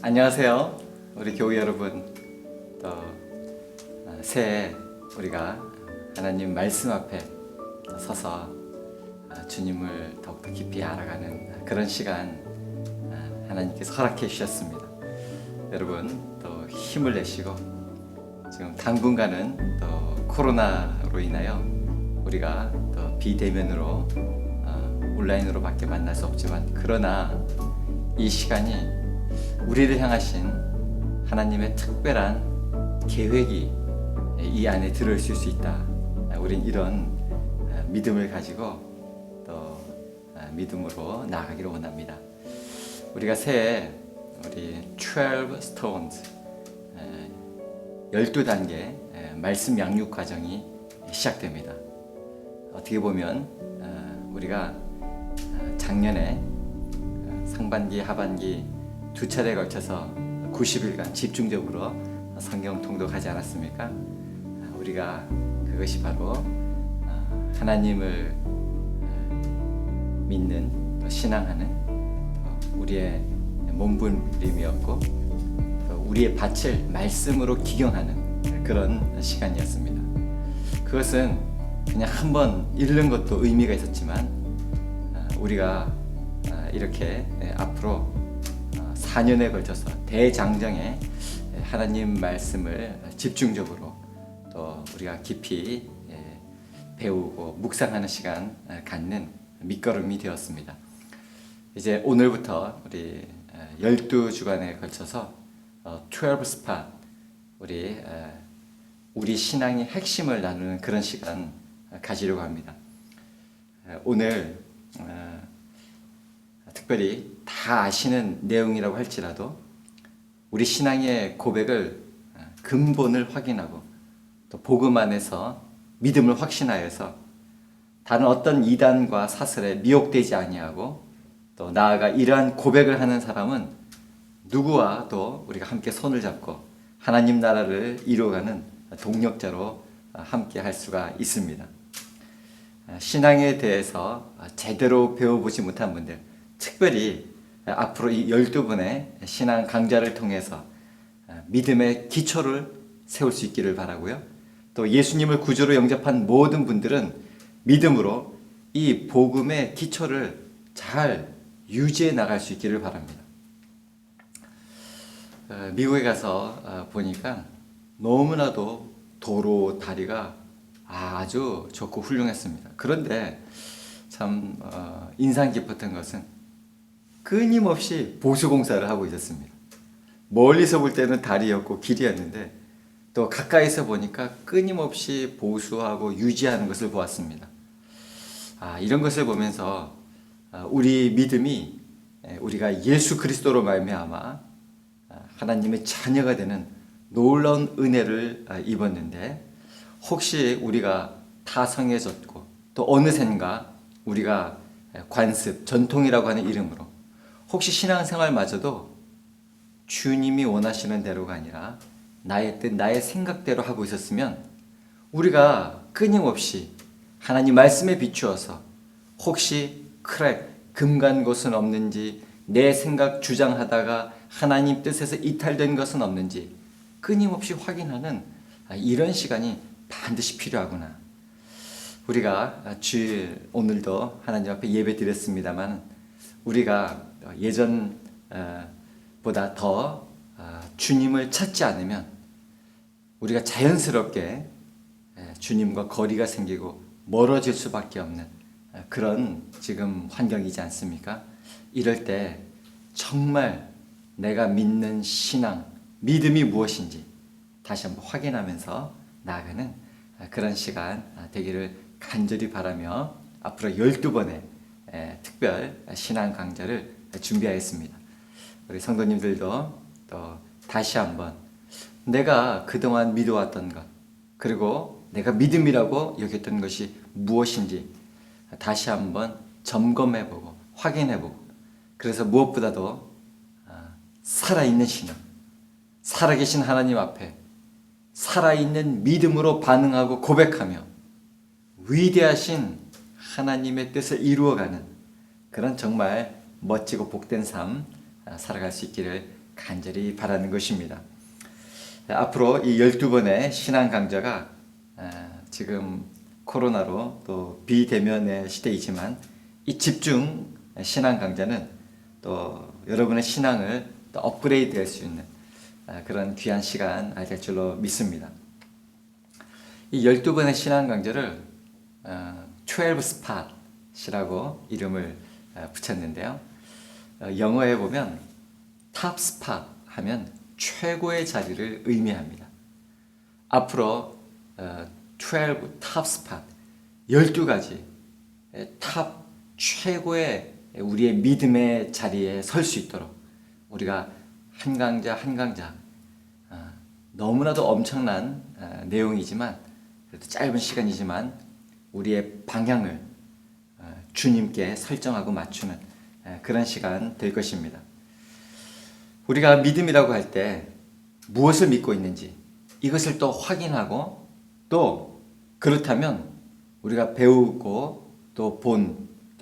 안녕하세요. 우리 교회 여러분, 또 새해 우리가 하나님 말씀 앞에 서서 주님을 더욱더 깊이 알아가는 그런 시간 하나님께서 허락해 주셨습니다. 여러분 또 힘을 내시고, 지금 당분간은 또 코로나로 인하여 우리가 또 비대면으로 온라인으로 밖에 만날 수 없지만, 그러나 이 시간이 우리를 향하신 하나님의 특별한 계획이 이 안에 들어있을 수 있다. 우린 이런 믿음을 가지고 또 믿음으로 나아가기를 원합니다. 우리가 새해 우리 12 stones 12단계 말씀 양육 과정이 시작됩니다. 어떻게 보면 우리가 작년에 상반기 하반기 두 차례에 걸쳐서 90일간 집중적으로 성경 통독하지 않았습니까? 우리가 그것이 바로 하나님을 믿는, 또 신앙하는, 또 우리의 몸부림이었고, 또 우리의 밭을 말씀으로 기경하는 그런 시간이었습니다. 그것은 그냥 한번 읽는 것도 의미가 있었지만, 우리가 이렇게 앞으로 4년에 걸쳐서 대장정에 하나님 말씀을 집중적으로 또 우리가 깊이 배우고 묵상하는 시간 갖는 밑거름이 되었습니다. 이제 오늘부터 우리 12주간에 걸쳐서 12 스팟, 우리 신앙의 핵심을 나누는 그런 시간 가지려고 합니다. 오늘 특별히 다 아시는 내용이라고 할지라도 우리 신앙의 고백을 근본을 확인하고, 또 복음 안에서 믿음을 확신하여서 다른 어떤 이단과 사슬에 미혹되지 아니하고, 또 나아가 이러한 고백을 하는 사람은 누구와도 우리가 함께 손을 잡고 하나님 나라를 이루어가는 동력자로 함께 할 수가 있습니다. 신앙에 대해서 제대로 배워보지 못한 분들, 특별히 앞으로 이 12분의 신앙 강좌를 통해서 믿음의 기초를 세울 수 있기를 바라고요. 또 예수님을 구주로 영접한 모든 분들은 믿음으로 이 복음의 기초를 잘 유지해 나갈 수 있기를 바랍니다. 미국에 가서 보니까 너무나도 도로, 다리가 아주 좋고 훌륭했습니다. 그런데 참 인상 깊었던 것은 끊임없이 보수공사를 하고 있었습니다. 멀리서 볼 때는 다리였고 길이었는데, 또 가까이서 보니까 끊임없이 보수하고 유지하는 것을 보았습니다. 이런 것을 보면서 우리 믿음이, 우리가 예수 그리스도로 말미암아 하나님의 자녀가 되는 놀라운 은혜를 입었는데, 혹시 우리가 타성해졌고, 또 어느샌가 우리가 관습, 전통이라고 하는 이름으로 혹시 신앙생활마저도 주님이 원하시는 대로가 아니라 나의 뜻, 나의 생각대로 하고 있었으면, 우리가 끊임없이 하나님 말씀에 비추어서 혹시 금간 곳은 없는지, 내 생각 주장하다가 하나님 뜻에서 이탈된 것은 없는지 끊임없이 확인하는 이런 시간이 반드시 필요하구나. 우리가 오늘도 하나님 앞에 예배 드렸습니다만, 우리가 예전보다 더 주님을 찾지 않으면 우리가 자연스럽게 주님과 거리가 생기고 멀어질 수밖에 없는 그런 지금 환경이지 않습니까? 이럴 때 정말 내가 믿는 신앙, 믿음이 무엇인지 다시 한번 확인하면서 나아가는 그런 시간 되기를 간절히 바라며, 앞으로 12번의 특별 신앙 강좌를 준비하였습니다. 우리 성도님들도 또 다시 한번 내가 그동안 믿어왔던 것, 그리고 내가 믿음이라고 여겼던 것이 무엇인지 다시 한번 점검해보고 확인해보고, 그래서 무엇보다도 살아있는 신앙, 살아계신 하나님 앞에 살아있는 믿음으로 반응하고 고백하며 위대하신 하나님의 뜻을 이루어가는 그런 정말 멋지고 복된 삶 살아갈 수 있기를 간절히 바라는 것입니다. 앞으로 이 12번의 신앙 강좌가 지금 코로나로 또 비대면의 시대이지만 이 집중 신앙 강좌는 또 여러분의 신앙을 또 업그레이드 할 수 있는 그런 귀한 시간 될 줄로 믿습니다. 이 12번의 신앙 강좌를 12 스팟이라고 이름을 붙였는데요. 영어에 보면 탑 스팟 하면 최고의 자리를 의미합니다. 앞으로 12 탑 스팟 12가지 탑 최고의 우리의 믿음의 자리에 설 수 있도록 우리가 한 강좌 한 강좌 너무나도 엄청난 내용이지만 그래도 짧은 시간이지만 우리의 방향을 주님께 설정하고 맞추는 그런 시간 될 것입니다. 우리가 믿음이라고 할 때 무엇을 믿고 있는지 이것을 또 확인하고 또 그렇다면 우리가 배우고 또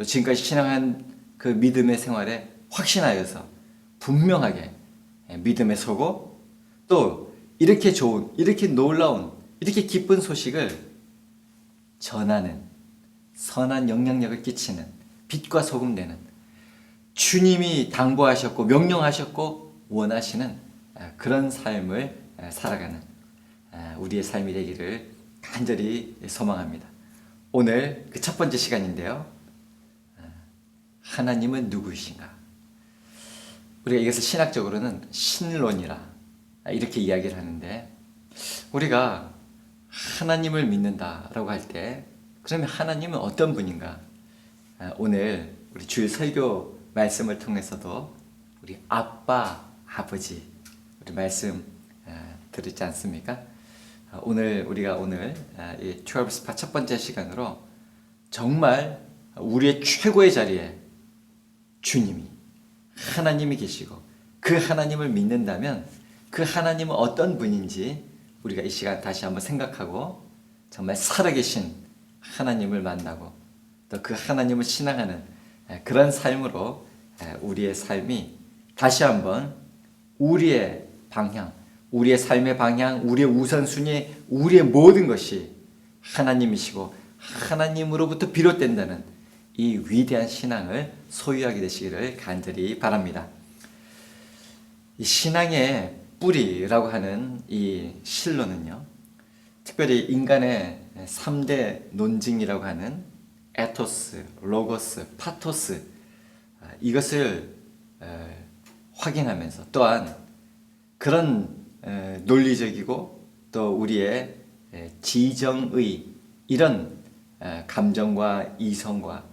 지금까지 신앙한 그 믿음의 생활에 확신하여서 분명하게 믿음에 서고 또 이렇게 좋은, 이렇게 놀라운, 이렇게 기쁜 소식을 전하는 선한 영향력을 끼치는 빛과 소금 되는 주님이 당부하셨고 명령하셨고 원하시는 그런 삶을 살아가는 우리의 삶이 되기를 간절히 소망합니다. 오늘 그 첫 번째 시간인데요. 하나님은 누구이신가? 우리가 이것을 신학적으로는 신론이라 이렇게 이야기를 하는데 우리가 하나님을 믿는다라고 할 때 그러면 하나님은 어떤 분인가? 오늘 우리 주일 설교 말씀을 통해서도 우리 아빠, 아버지 우리 말씀 들었지 않습니까? 오늘 우리가 이 12 스팟 첫 번째 시간으로 정말 우리의 최고의 자리에 주님이 하나님이 계시고 그 하나님을 믿는다면 그 하나님은 어떤 분인지 우리가 이 시간 다시 한번 생각하고 정말 살아계신 하나님을 만나고 또 그 하나님을 신앙하는 그런 삶으로 우리의 삶이 다시 한번 우리의 방향, 우리의 삶의 방향, 우리의 우선순위, 우리의 모든 것이 하나님이시고 하나님으로부터 비롯된다는 이 위대한 신앙을 소유하게 되시기를 간절히 바랍니다. 이 신앙의 뿌리라고 하는 이 실론은요, 특별히 인간의 3대 논증이라고 하는 에토스, 로고스, 파토스 이것을 확인하면서 또한 그런 논리적이고 또 우리의 지정의 이런 감정과 이성과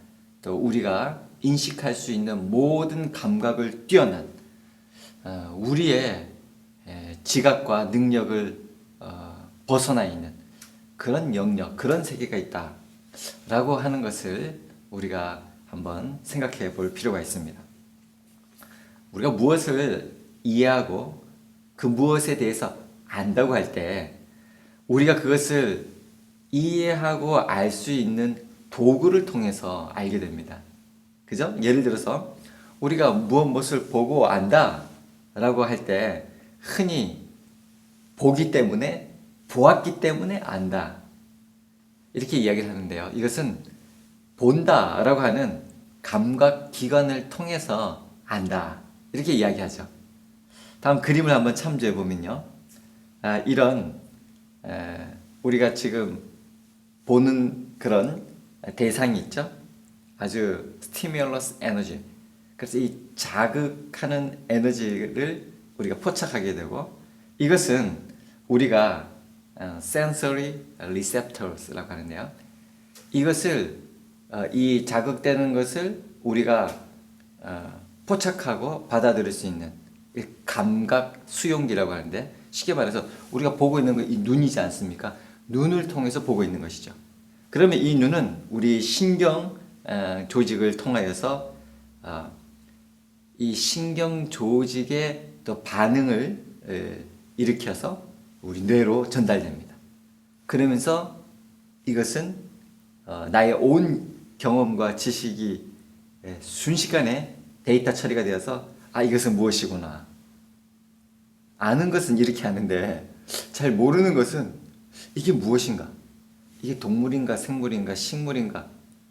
또 우리가 인식할 수 있는 모든 감각을 뛰어난 우리의 지각과 능력을 벗어나 있는 그런 영역, 그런 세계가 있다라고 하는 것을 우리가 한번 생각해 볼 필요가 있습니다. 우리가 무엇을 이해하고 그 무엇에 대해서 안다고 할 때 우리가 그것을 이해하고 알 수 있는 도구를 통해서 알게 됩니다. 그죠? 예를 들어서 우리가 무엇을 보고 안다 라고 할 때 흔히 보기 때문에 보았기 때문에 안다 이렇게 이야기를 하는데요. 이것은 본다 라고 하는 감각 기관을 통해서 안다 이렇게 이야기하죠. 다음 그림을 한번 참조해 보면요. 이런 우리가 지금 보는 그런 대상이 있죠. 아주 스티뮬러스 에너지. 그래서 이 자극하는 에너지를 우리가 포착하게 되고 이것은 우리가 sensory receptors라고 하는데요. 이것을 이 자극되는 것을 우리가 포착하고 받아들일 수 있는 감각 수용기라고 하는데 쉽게 말해서 우리가 보고 있는 건 이 눈이지 않습니까? 눈을 통해서 보고 있는 것이죠. 그러면 이 눈은 우리 신경 조직을 통하여서 이 신경 조직의 또 반응을 일으켜서 우리 뇌로 전달됩니다. 그러면서 이것은 나의 온 경험과 지식이 순식간에 데이터 처리가 되어서 이것은 무엇이구나 아는 것은 이렇게 하는데 잘 모르는 것은 이게 무엇인가? 이게 동물인가 생물인가 식물인가?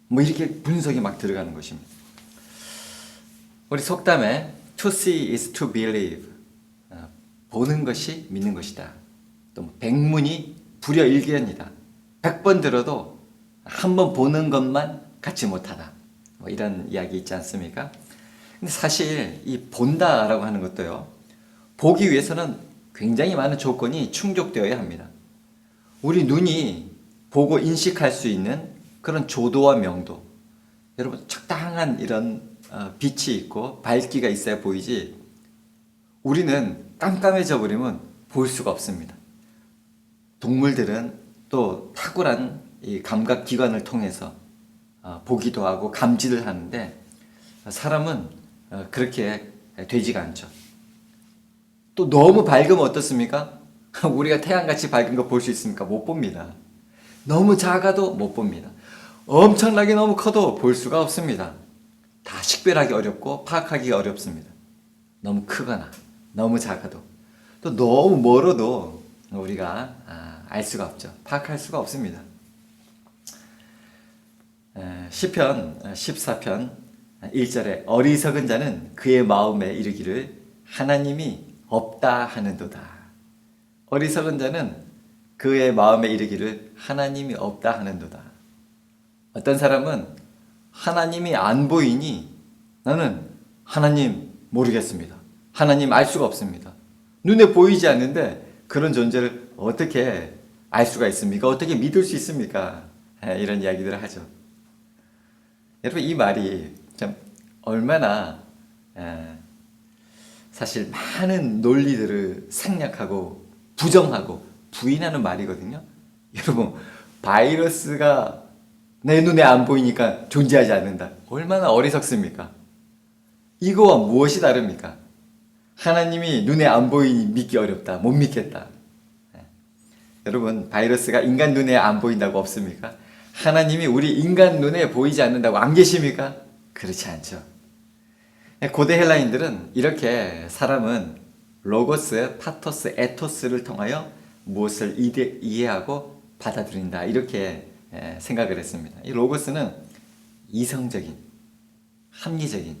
뭐 이렇게 분석이 막 들어가는 것입니다. 우리 속담에 to see is to believe. 보는 것이 믿는 것이다. 또 백문이 불여일견이다. 100번 들어도 한 번 보는 것만 갖지 못하다. 뭐 이런 이야기 있지 않습니까? 근데 사실 이 본다라고 하는 것도요. 보기 위해서는 굉장히 많은 조건이 충족되어야 합니다. 우리 눈이 보고 인식할 수 있는 그런 조도와 명도. 여러분 적당한 이런 빛이 있고 밝기가 있어야 보이지 우리는 깜깜해져 버리면 볼 수가 없습니다. 동물들은 또 탁월한 이 감각 기관을 통해서 보기도 하고 감지를 하는데 사람은 그렇게 되지가 않죠. 또 너무 밝으면 어떻습니까? 우리가 태양같이 밝은 거 볼 수 있습니까? 못 봅니다. 너무 작아도 못 봅니다. 엄청나게 너무 커도 볼 수가 없습니다. 다 식별하기 어렵고 파악하기 어렵습니다. 너무 크거나 너무 작아도 또 너무 멀어도 우리가 알 수가 없죠. 파악할 수가 없습니다. 시편 14편 1절에 어리석은 자는 그의 마음에 이르기를 하나님이 없다 하는도다. 어리석은 자는 그의 마음에 이르기를 하나님이 없다 하는도다. 어떤 사람은 하나님이 안 보이니 나는 하나님 모르겠습니다. 하나님 알 수가 없습니다. 눈에 보이지 않는데 그런 존재를 어떻게 알 수가 있습니까? 어떻게 믿을 수 있습니까? 이런 이야기들을 하죠. 여러분 이 말이 참 얼마나 사실 많은 논리들을 생략하고 부정하고 부인하는 말이거든요. 여러분 바이러스가 내 눈에 안 보이니까 존재하지 않는다. 얼마나 어리석습니까? 이거와 무엇이 다릅니까? 하나님이 눈에 안 보이니 믿기 어렵다. 못 믿겠다. 여러분 바이러스가 인간 눈에 안 보인다고 없습니까? 하나님이 우리 인간 눈에 보이지 않는다고 안 계십니까? 그렇지 않죠. 고대 헬라인들은 이렇게 사람은 로고스, 파토스, 에토스를 통하여 무엇을 이해하고 받아들인다. 이렇게 생각을 했습니다. 이 로고스는 이성적인, 합리적인,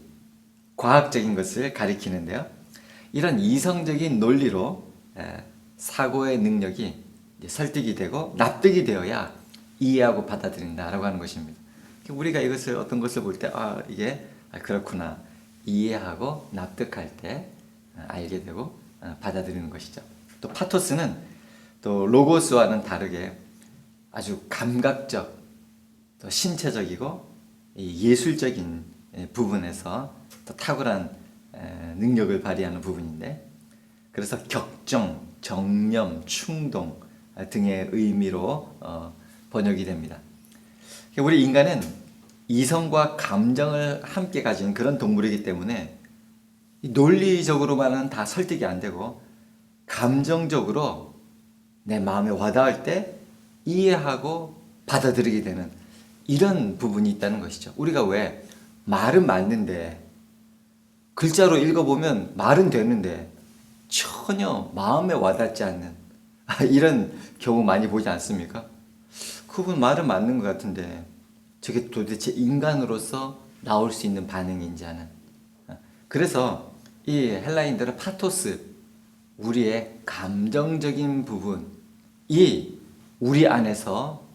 과학적인 것을 가리키는데요. 이런 이성적인 논리로 사고의 능력이 설득이 되고 납득이 되어야 이해하고 받아들인다라고 하는 것입니다. 우리가 이것을 어떤 것을 볼 때 이게 그렇구나 이해하고 납득할 때 알게 되고 받아들이는 것이죠. 또 파토스는 또 로고스와는 다르게 아주 감각적, 또 신체적이고 예술적인 부분에서 또 탁월한 능력을 발휘하는 부분인데 그래서 격정, 정념, 충동 등의 의미로 번역이 됩니다. 우리 인간은 이성과 감정을 함께 가진 그런 동물이기 때문에 논리적으로만은 다 설득이 안 되고 감정적으로 내 마음에 와닿을 때 이해하고 받아들이게 되는 이런 부분이 있다는 것이죠. 우리가 왜 말은 맞는데 글자로 읽어보면 말은 되는데 전혀 마음에 와닿지 않는 이런 경우 많이 보지 않습니까? 그분 말은 맞는 것 같은데 저게 도대체 인간으로서 나올 수 있는 반응인지 하는. 그래서 이 헬라인들은 파토스, 우리의 감정적인 부분이 우리 안에서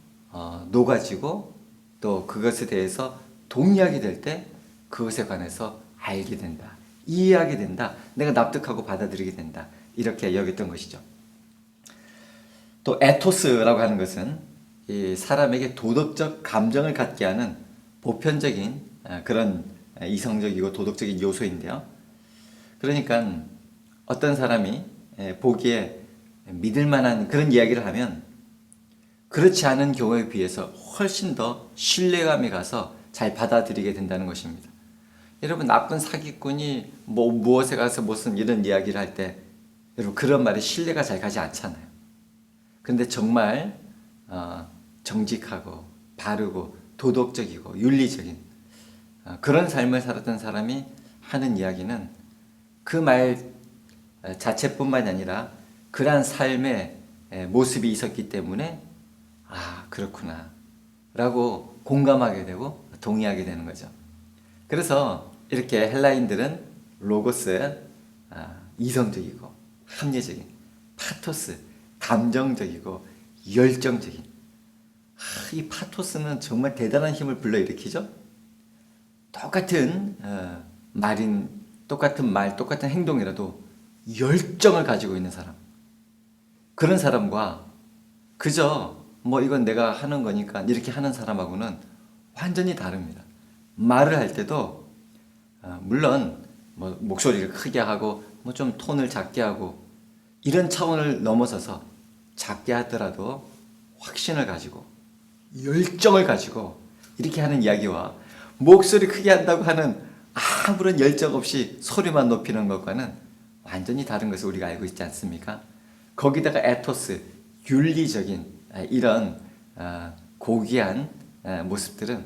녹아지고 또 그것에 대해서 동의하게 될 때 그것에 관해서 알게 된다, 이해하게 된다, 내가 납득하고 받아들이게 된다 이렇게 여겼던 것이죠. 또 에토스라고 하는 것은 이 사람에게 도덕적 감정을 갖게 하는 보편적인 그런 이성적이고 도덕적인 요소인데요. 그러니까 어떤 사람이 보기에 믿을 만한 그런 이야기를 하면 그렇지 않은 경우에 비해서 훨씬 더 신뢰감이 가서 잘 받아들이게 된다는 것입니다. 여러분 나쁜 사기꾼이 무엇에 가서 무슨 이런 이야기를 할 때 여러분 그런 말이 신뢰가 잘 가지 않잖아요. 근데 정말 정직하고 바르고 도덕적이고 윤리적인 그런 삶을 살았던 사람이 하는 이야기는 그 말 자체뿐만이 아니라 그러한 삶의 모습이 있었기 때문에 아 그렇구나 라고 공감하게 되고 동의하게 되는 거죠. 그래서 이렇게 헬라인들은 로고스, 이성적이고 합리적인, 파토스, 감정적이고 열정적인, 이 파토스는 정말 대단한 힘을 불러일으키죠. 똑같은 말인, 똑같은 말, 똑같은 행동이라도 열정을 가지고 있는 사람, 그런 사람과 그저 뭐 이건 내가 하는 거니까 이렇게 하는 사람하고는 완전히 다릅니다. 말을 할 때도 물론 뭐 목소리를 크게 하고 뭐 좀 톤을 작게 하고 이런 차원을 넘어서서 작게 하더라도 확신을 가지고 열정을 가지고 이렇게 하는 이야기와 목소리 크게 한다고 하는 아무런 열정 없이 소리만 높이는 것과는 완전히 다른 것을 우리가 알고 있지 않습니까? 거기다가 에토스, 윤리적인 이런 고귀한 모습들은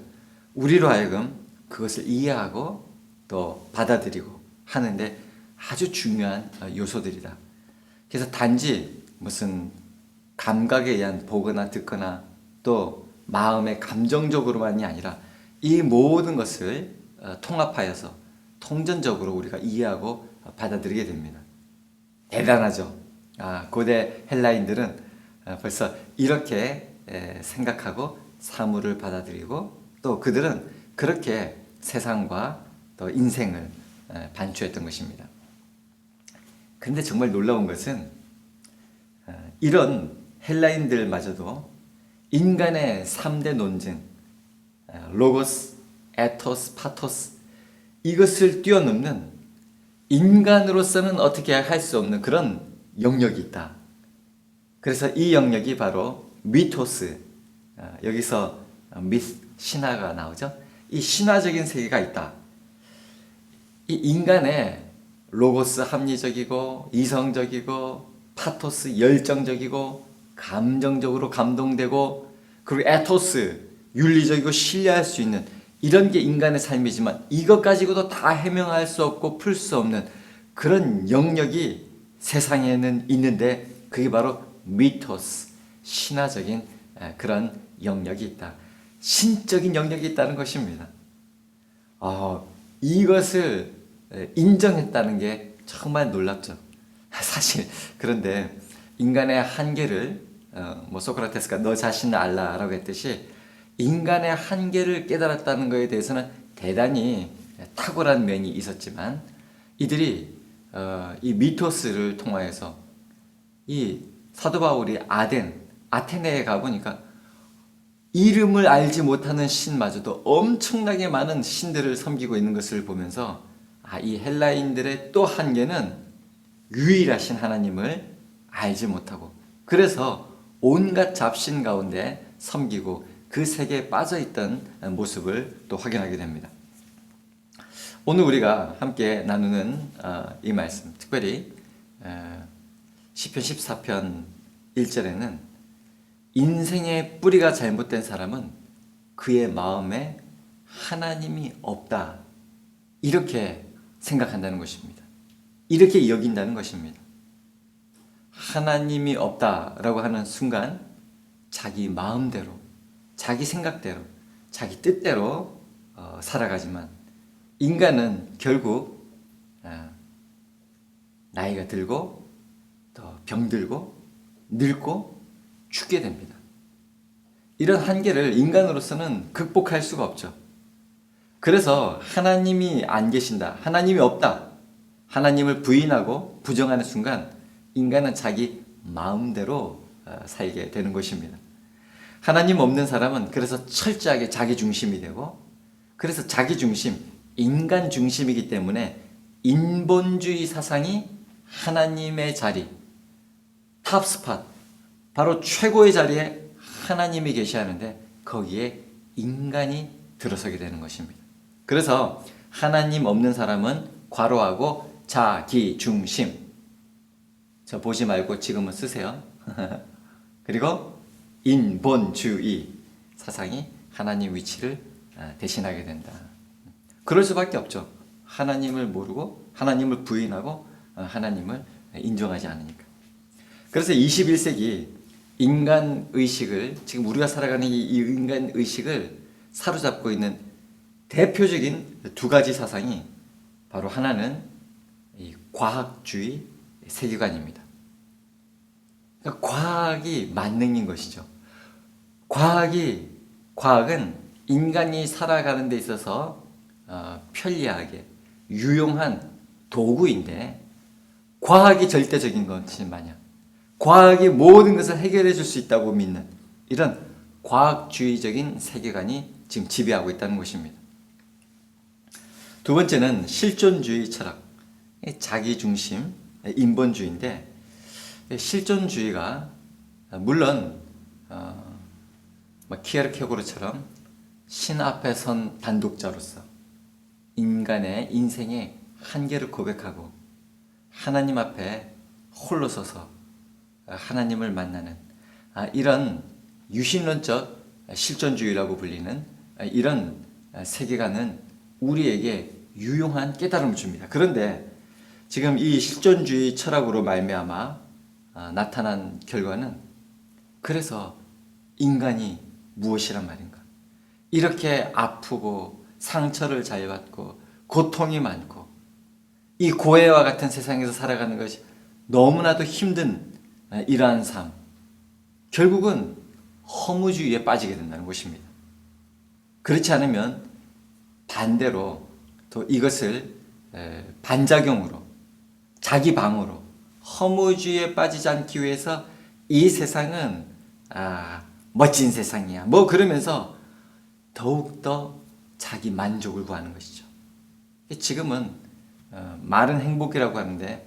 우리로 하여금 그것을 이해하고 또 받아들이고 하는데 아주 중요한 요소들이다. 그래서 단지 무슨 감각에 의한 보거나 듣거나 또 마음의 감정적으로만이 아니라 이 모든 것을 통합하여서 통전적으로 우리가 이해하고 받아들이게 됩니다. 대단하죠. 고대 헬라인들은 벌써 이렇게 생각하고 사물을 받아들이고 또 그들은 그렇게 세상과 또 인생을 반추했던 것입니다. 근데 정말 놀라운 것은 이런 헬라인들마저도 인간의 3대 논증, 로고스, 에토스, 파토스 이것을 뛰어넘는 인간으로서는 어떻게 할 수 없는 그런 영역이 있다. 그래서 이 영역이 바로 미토스, 여기서 미스, 신화가 나오죠. 이 신화적인 세계가 있다. 이 인간의 로고스 합리적이고 이성적이고 파토스 열정적이고 감정적으로 감동되고 그리고 에토스 윤리적이고 신뢰할 수 있는 이런 게 인간의 삶이지만 이것 가지고도 다 해명할 수 없고 풀 수 없는 그런 영역이 세상에는 있는데 그게 바로 미토스, 신화적인 그런 영역이 있다. 신적인 영역이 있다는 것입니다. 이것을 인정했다는 게 정말 놀랍죠. 사실 그런데 인간의 한계를 뭐 소크라테스가 너 자신을 알라라고 했듯이 인간의 한계를 깨달았다는 것에 대해서는 대단히 탁월한 면이 있었지만 이들이 이 미토스를 통하여서 이 사도 바울이 아테네에 가보니까 이름을 알지 못하는 신마저도 엄청나게 많은 신들을 섬기고 있는 것을 보면서 이 헬라인들의 또 한계는 유일하신 하나님을 알지 못하고 그래서 온갖 잡신 가운데 섬기고 그 세계에 빠져있던 모습을 또 확인하게 됩니다. 오늘 우리가 함께 나누는 이 말씀, 특별히 시편 14편 1절에는 인생의 뿌리가 잘못된 사람은 그의 마음에 하나님이 없다 이렇게 생각한다는 것입니다. 이렇게 여긴다는 것입니다. 하나님이 없다라고 하는 순간 자기 마음대로 자기 생각대로 자기 뜻대로 살아가지만 인간은 결국 나이가 들고 또 병들고 늙고 죽게 됩니다. 이런 한계를 인간으로서는 극복할 수가 없죠. 그래서 하나님이 안 계신다, 하나님이 없다, 하나님을 부인하고 부정하는 순간 인간은 자기 마음대로 살게 되는 것입니다. 하나님 없는 사람은 그래서 철저하게 자기 중심이 되고 그래서 자기 중심, 인간 중심이기 때문에 인본주의 사상이 하나님의 자리, 탑스팟, 바로 최고의 자리에 하나님이 계시하는데 거기에 인간이 들어서게 되는 것입니다. 그래서 하나님 없는 사람은 괄호하고 자기 중심. 저 보지 말고 지금은 쓰세요. 그리고 인본주의 사상이 하나님 위치를 대신하게 된다. 그럴 수밖에 없죠. 하나님을 모르고 하나님을 부인하고 하나님을 인정하지 않으니까. 그래서 21세기 인간 의식을, 지금 우리가 살아가는 이 인간 의식을 사로잡고 있는 대표적인 두 가지 사상이 바로 하나는 이 과학주의 세계관입니다. 그러니까 과학이 만능인 것이죠. 과학은 인간이 살아가는 데 있어서 편리하게 유용한 도구인데, 과학이 절대적인 것이 마냥 과학이 모든 것을 해결해 줄 수 있다고 믿는 이런 과학주의적인 세계관이 지금 지배하고 있다는 것입니다. 두 번째는 실존주의 철학, 자기중심, 인본주의인데, 실존주의가 물론 키에르케고르처럼 신 앞에 선 단독자로서 인간의 인생의 한계를 고백하고 하나님 앞에 홀로 서서 하나님을 만나는 이런 유신론적 실존주의라고 불리는 이런 세계관은 우리에게 유용한 깨달음을 줍니다. 그런데 지금 이 실존주의 철학으로 말미암아 나타난 결과는, 그래서 인간이 무엇이란 말인가? 이렇게 아프고 상처를 잘 받고 고통이 많고 이 고해와 같은 세상에서 살아가는 것이 너무나도 힘든 이러한 삶, 결국은 허무주의에 빠지게 된다는 것입니다. 그렇지 않으면 반대로 또 이것을 반작용으로, 자기 방어로 허무주의에 빠지지 않기 위해서 이 세상은 멋진 세상이야 뭐 그러면서 더욱더 자기 만족을 구하는 것이죠. 지금은 말은 행복이라고 하는데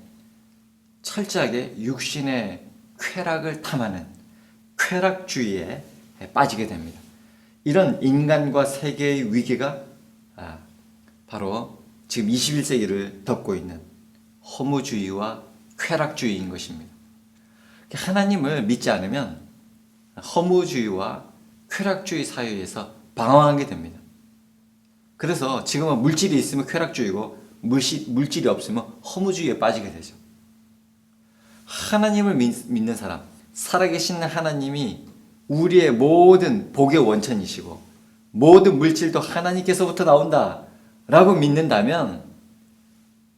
철저하게 육신의 쾌락을 탐하는 쾌락주의에 빠지게 됩니다. 이런 인간과 세계의 위기가 바로 지금 21세기를 덮고 있는 허무주의와 쾌락주의인 것입니다. 하나님을 믿지 않으면 허무주의와 쾌락주의 사이에서 방황하게 됩니다. 그래서 지금은 물질이 있으면 쾌락주의고 물질이 없으면 허무주의에 빠지게 되죠. 하나님을 믿는 사람, 살아계신 하나님이 우리의 모든 복의 원천이시고 모든 물질도 하나님께서부터 나온다 라고 믿는다면,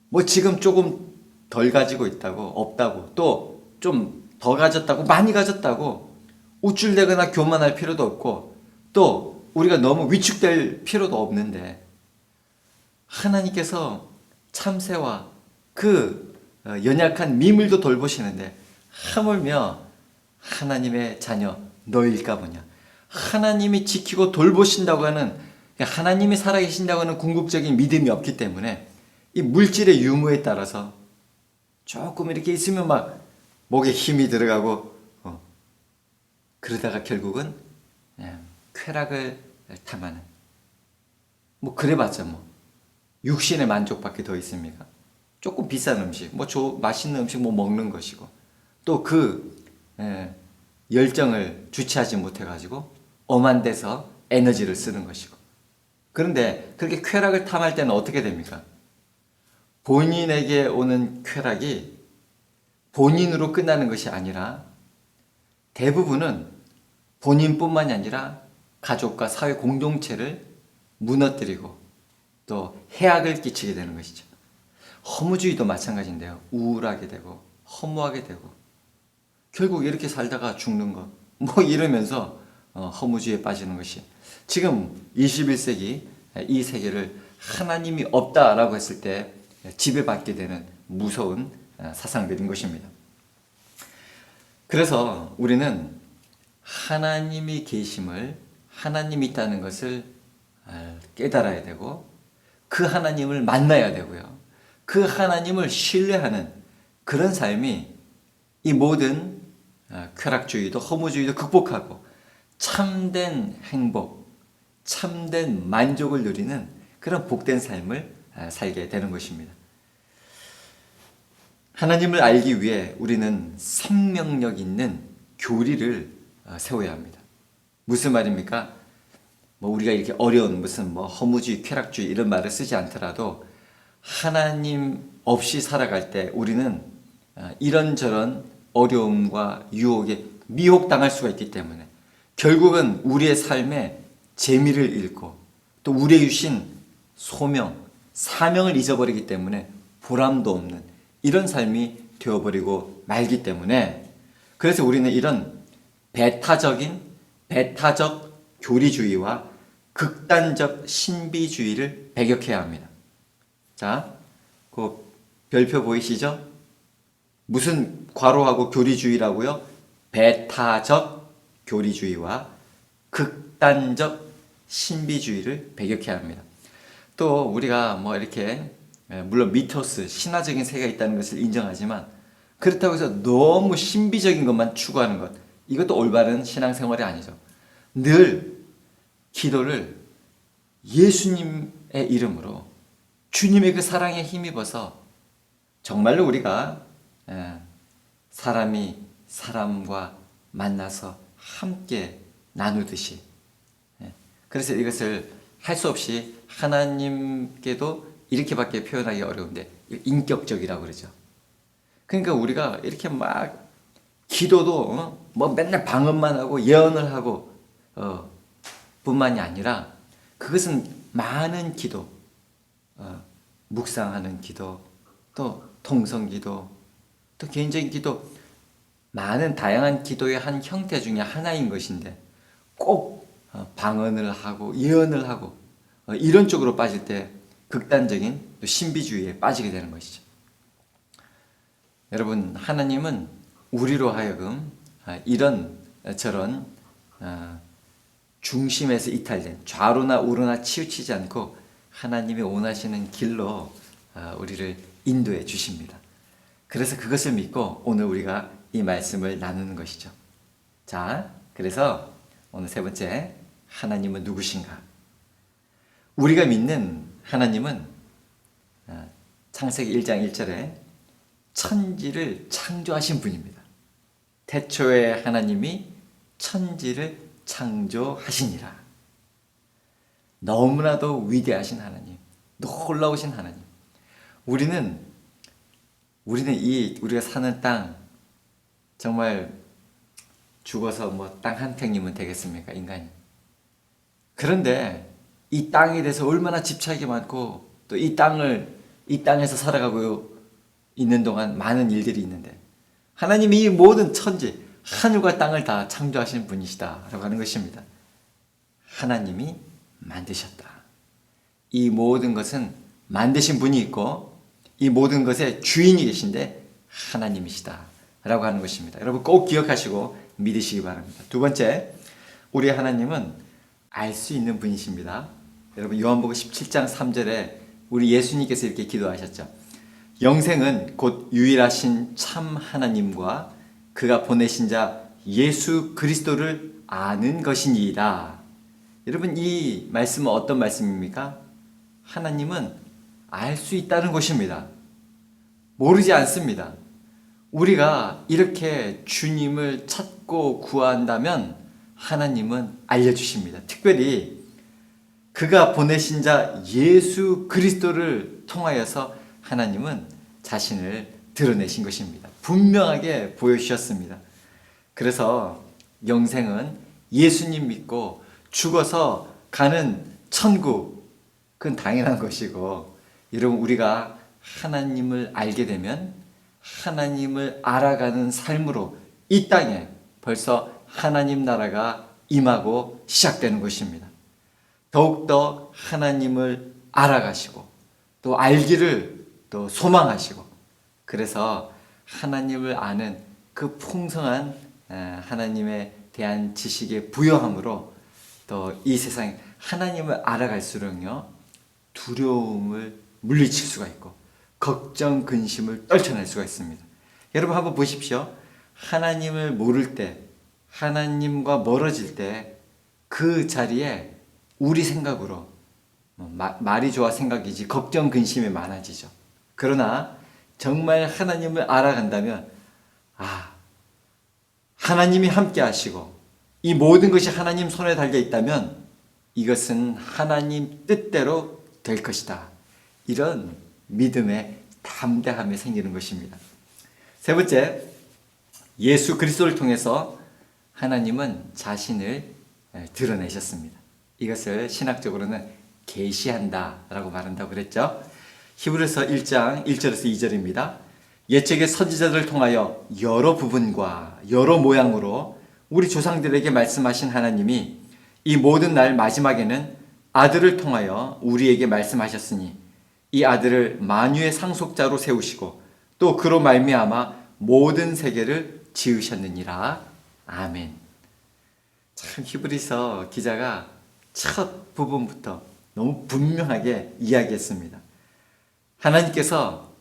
뭐 지금 조금 덜 가지고 있다고, 없다고, 또 좀 더 가졌다고, 많이 가졌다고 우쭐대거나 교만할 필요도 없고, 또 우리가 너무 위축될 필요도 없는데, 하나님께서 참새와 그 연약한 미물도 돌보시는데 하물며 하나님의 자녀 너일까 보냐. 하나님이 지키고 돌보신다고 하는, 하나님이 살아계신다고 하는 궁극적인 믿음이 없기 때문에 이 물질의 유무에 따라서 조금 이렇게 있으면 막 목에 힘이 들어가고 그러다가 결국은 쾌락을 탐하는, 뭐 그래봤자 뭐 육신의 만족밖에 더 있습니까? 조금 비싼 음식, 뭐 맛있는 음식 뭐 먹는 것이고, 또 그 열정을 주체하지 못해가지고 엄한 데서 에너지를 쓰는 것이고. 그런데 그렇게 쾌락을 탐할 때는 어떻게 됩니까? 본인에게 오는 쾌락이 본인으로 끝나는 것이 아니라 대부분은 본인뿐만이 아니라 가족과 사회 공동체를 무너뜨리고 또 해악을 끼치게 되는 것이죠. 허무주의도 마찬가지인데요. 우울하게 되고 허무하게 되고 결국 이렇게 살다가 죽는 것, 뭐 이러면서 허무주의에 빠지는 것이 지금 21세기 이 세계를 하나님이 없다라고 했을 때 지배받게 되는 무서운 사상들인 것입니다. 그래서 우리는 하나님이 계심을, 하나님이 있다는 것을 깨달아야 되고 그 하나님을 만나야 되고요. 그 하나님을 신뢰하는 그런 삶이 이 모든 쾌락주의도 허무주의도 극복하고 참된 행복, 참된 만족을 누리는 그런 복된 삶을 살게 되는 것입니다. 하나님을 알기 위해 우리는 생명력 있는 교리를 세워야 합니다. 무슨 말입니까? 뭐 우리가 이렇게 어려운 무슨 뭐 허무주의, 쾌락주의 이런 말을 쓰지 않더라도 하나님 없이 살아갈 때 우리는 이런저런 어려움과 유혹에 미혹당할 수가 있기 때문에 결국은 우리의 삶에 재미를 잃고 또 우리의 주신 소명, 사명을 잊어버리기 때문에 보람도 없는 이런 삶이 되어버리고 말기 때문에 그래서 우리는 이런 배타적 교리주의와 극단적 신비주의를 배격해야 합니다. 자, 그 별표 보이시죠? 무슨 괄호하고 교리주의라고요? 배타적 교리주의와 극단적 신비주의를 배격해야 합니다. 또 우리가 뭐 이렇게 물론 미토스, 신화적인 세계가 있다는 것을 인정하지만 그렇다고 해서 너무 신비적인 것만 추구하는 것, 이것도 올바른 신앙생활이 아니죠. 늘 기도를 예수님의 이름으로 주님의 그 사랑에 힘입어서 정말로 우리가 사람이 사람과 만나서 함께 나누듯이, 그래서 이것을 할 수 없이 하나님께도 이렇게밖에 표현하기 어려운데 인격적이라고 그러죠. 그러니까 우리가 이렇게 막 기도도 뭐 맨날 방언만 하고 예언을 하고 뿐만이 아니라 그것은 많은 기도, 묵상하는 기도, 또 통성기도, 또 개인적인 기도, 많은 다양한 기도의 한 형태 중에 하나인 것인데 꼭 방언을 하고 예언을 하고 이런 쪽으로 빠질 때 극단적인 신비주의에 빠지게 되는 것이죠. 여러분, 하나님은 우리로 하여금 이런 저런 중심에서 이탈된 좌로나 우로나 치우치지 않고 하나님이 원하시는 길로 우리를 인도해 주십니다. 그래서 그것을 믿고 오늘 우리가 이 말씀을 나누는 것이죠. 자, 그래서 오늘 세 번째, 하나님은 누구신가? 우리가 믿는 하나님은 창세기 1장 1절에 천지를 창조하신 분입니다. 태초에 하나님이 천지를 창조하시니라. 너무나도 위대하신 하나님, 놀라우신 하나님. 우리는 우리가 사는 땅 정말 죽어서 뭐 땅 한 탱이면 되겠습니까, 인간이? 그런데 이 땅에 대해서 얼마나 집착이 많고 또 이 땅에서 살아가고 있는 동안 많은 일들이 있는데 하나님이 이 모든 천지, 하늘과 땅을 다 창조하신 분이시다라고 하는 것입니다. 하나님이 만드셨다. 이 모든 것은 만드신 분이 있고 이 모든 것의 주인이 계신데 하나님이시다 라고 하는 것입니다. 여러분 꼭 기억하시고 믿으시기 바랍니다. 두 번째, 우리 하나님은 알 수 있는 분이십니다. 여러분 요한복음 17장 3절에 우리 예수님께서 이렇게 기도하셨죠. 영생은 곧 유일하신 참 하나님과 그가 보내신 자 예수 그리스도를 아는 것이니이다. 여러분 이 말씀은 어떤 말씀입니까? 하나님은 알 수 있다는 것입니다. 모르지 않습니다. 우리가 이렇게 주님을 찾고 구한다면 하나님은 알려주십니다. 특별히 그가 보내신 자 예수 그리스도를 통하여서 하나님은 자신을 드러내신 것입니다. 분명하게 보여주셨습니다. 그래서 영생은 예수님 믿고 죽어서 가는 천국, 그건 당연한 것이고, 여러분 우리가 하나님을 알게 되면 하나님을 알아가는 삶으로 이 땅에 벌써 하나님 나라가 임하고 시작되는 것입니다. 더욱더 하나님을 알아가시고 또 알기를 또 소망하시고, 그래서 하나님을 아는 그 풍성한 하나님에 대한 지식의 부여함으로 또 이 세상에 하나님을 알아갈수록요 두려움을 물리칠 수가 있고 걱정, 근심을 떨쳐낼 수가 있습니다. 여러분 한번 보십시오. 하나님을 모를 때, 하나님과 멀어질 때 그 자리에 우리 생각으로 말이 좋아 생각이지 걱정, 근심이 많아지죠. 그러나 정말 하나님을 알아간다면 하나님이 함께 하시고 이 모든 것이 하나님 손에 달려 있다면 이것은 하나님 뜻대로 될 것이다. 이런 믿음의 담대함이 생기는 것입니다. 세 번째, 예수 그리스도를 통해서 하나님은 자신을 드러내셨습니다. 이것을 신학적으로는 계시한다라고 말한다고 그랬죠. 히브리서 1장 1절에서 2절입니다. 옛적의 선지자들을 통하여 여러 부분과 여러 모양으로 우리 조상들에게 말씀하신 하나님이 이 모든 날 마지막에는 아들을 통하여 우리에게 말씀하셨으니 이 아들을 만유의 상속자로 세우시고 또 그로 말미암아 모든 세계를 지으셨느니라. 아멘. 참 히브리서 기자가 첫 부분부터 너무 분명하게 이야기했습니다. 하나님께서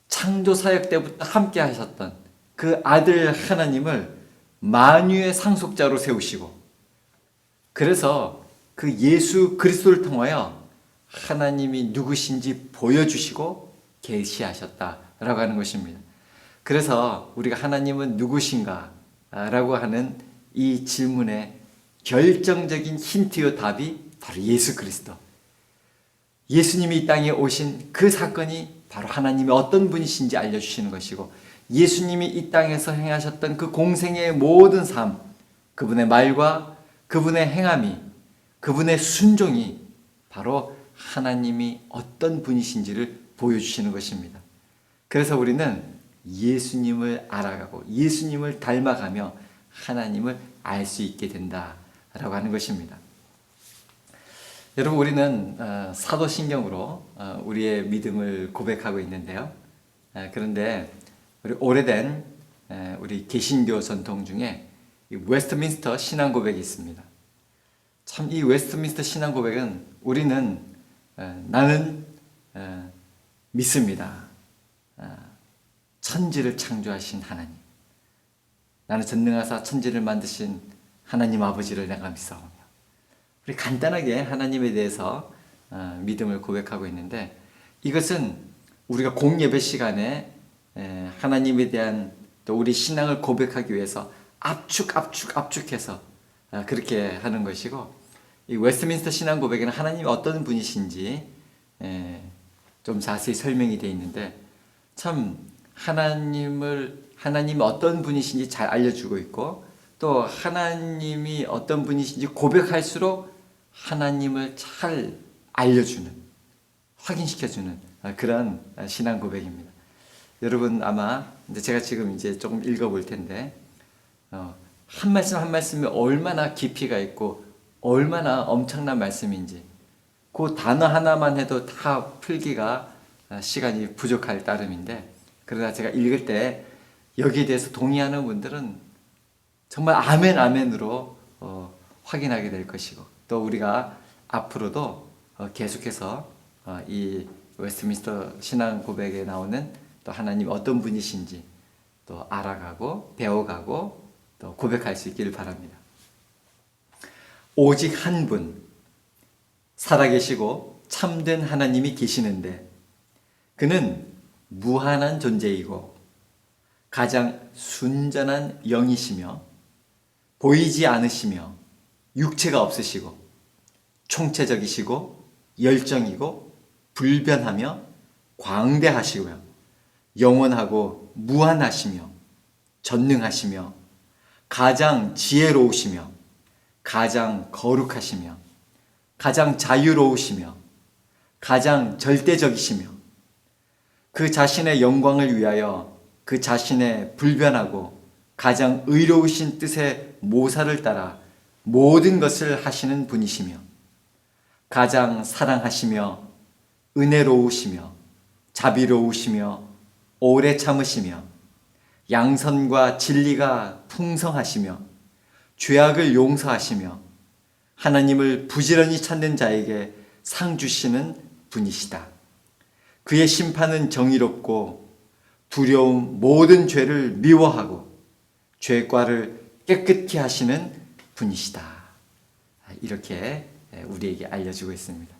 창조 사역 때부터 함께 하셨던 그 아들 하나님을 만유의 상속자로 세우시고, 그래서 그 예수 그리스도를 통하여 하나님이 누구신지 보여주시고 계시하셨다라고 하는 것입니다. 그래서 우리가 하나님은 누구신가 라고 하는 이 질문의 결정적인 힌트요 답이 바로 예수 그리스도. 예수님이 이 땅에 오신 그 사건이 바로 하나님이 어떤 분이신지 알려주시는 것이고, 예수님이 이 땅에서 행하셨던 그 공생의 모든 삶, 그분의 말과 그분의 행함이, 그분의 순종이 바로 하나님이 어떤 분이신지를 보여주시는 것입니다. 그래서 우리는 예수님을 알아가고 예수님을 닮아가며 하나님을 알 수 있게 된다라고 하는 것입니다. 여러분, 우리는 사도신경으로 우리의 믿음을 고백하고 있는데요. 그런데 우리 오래된 우리 개신교 전통 중에 이 웨스트민스터 신앙 고백이 있습니다. 참 이 웨스트민스터 신앙 고백은 우리는 나는 믿습니다. 천지를 창조하신 하나님, 나는 전능하사 천지를 만드신 하나님 아버지를 내가 믿사오며, 우리 간단하게 하나님에 대해서 믿음을 고백하고 있는데, 이것은 우리가 공예배 시간에 하나님에 대한 또 우리 신앙을 고백하기 위해서 압축해서 그렇게 하는 것이고, 이 웨스트민스터 신앙 고백에는 하나님이 어떤 분이신지 좀 자세히 설명이 되어 있는데, 참 하나님이 어떤 분이신지 잘 알려주고 있고, 또 하나님이 어떤 분이신지 고백할수록 하나님을 잘 알려주는, 확인시켜주는 그런 신앙 고백입니다. 여러분, 아마 제가 지금 이제 조금 읽어볼 텐데, 한 말씀 한 말씀이 얼마나 깊이가 있고 얼마나 엄청난 말씀인지, 그 단어 하나만 해도 다 풀기가 시간이 부족할 따름인데, 그러나 제가 읽을 때 여기에 대해서 동의하는 분들은 정말 아멘 아멘으로 확인하게 될 것이고, 또 우리가 앞으로도 계속해서 이 웨스트민스터 신앙 고백에 나오는 또 하나님 어떤 분이신지 또 알아가고 배워가고 또 고백할 수 있기를 바랍니다. 오직 한 분, 살아계시고 참된 하나님이 계시는데, 그는 무한한 존재이고 가장 순전한 영이시며 보이지 않으시며 육체가 없으시고 총체적이시고 열정이고 불변하며 광대하시고요, 영원하고 무한하시며 전능하시며 가장 지혜로우시며 가장 거룩하시며 가장 자유로우시며 가장 절대적이시며 그 자신의 영광을 위하여 그 자신의 불변하고 가장 의로우신 뜻의 모사를 따라 모든 것을 하시는 분이시며 가장 사랑하시며 은혜로우시며 자비로우시며 오래 참으시며 양선과 진리가 풍성하시며 죄악을 용서하시며 하나님을 부지런히 찾는 자에게 상 주시는 분이시다. 그의 심판은 정의롭고 두려움 모든 죄를 미워하고 죄과를 깨끗게 하시는 분이시다. 이렇게 우리에게 알려주고 있습니다.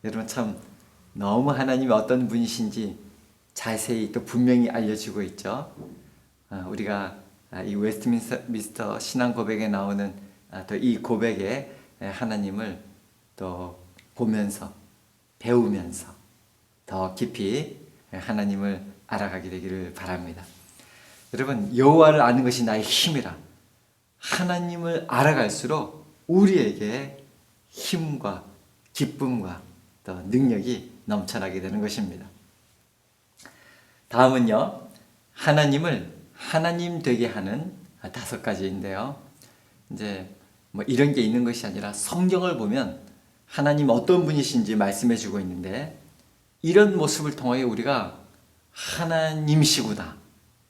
여러분, 참 너무 하나님이 어떤 분이신지 자세히 또 분명히 알려주고 있죠. 우리가 이 웨스트민스터 신앙 고백에 나오는 또 이 고백에 하나님을 또 보면서 배우면서 더 깊이 하나님을 알아가게 되기를 바랍니다. 여러분, 여호와를 아는 것이 나의 힘이라. 하나님을 알아갈수록 우리에게 힘과 기쁨과 또 능력이 넘쳐나게 되는 것입니다. 다음은요, 하나님을 하나님 되게 하는 5가지인데요. 이제 뭐 이런 게 있는 것이 아니라 성경을 보면 하나님 어떤 분이신지 말씀해 주고 있는데, 이런 모습을 통하여 우리가 하나님이시구나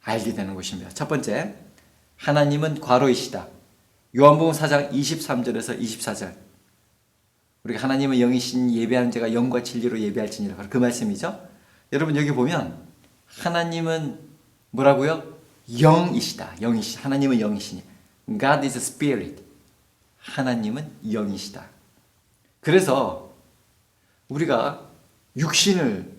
알게 되는 것입니다. 첫 번째, 하나님은 과로이시다. 요한복음 4장 23절에서 24절. 우리가 하나님은 영이신 예배하는 자가 영과 진리로 예배할지니라. 그 말씀이죠. 여러분, 여기 보면 하나님은 뭐라고요? 영이시다. 영이시다. 하나님은 영이시니. God is a spirit. 하나님은 영이시다. 그래서 우리가 육신을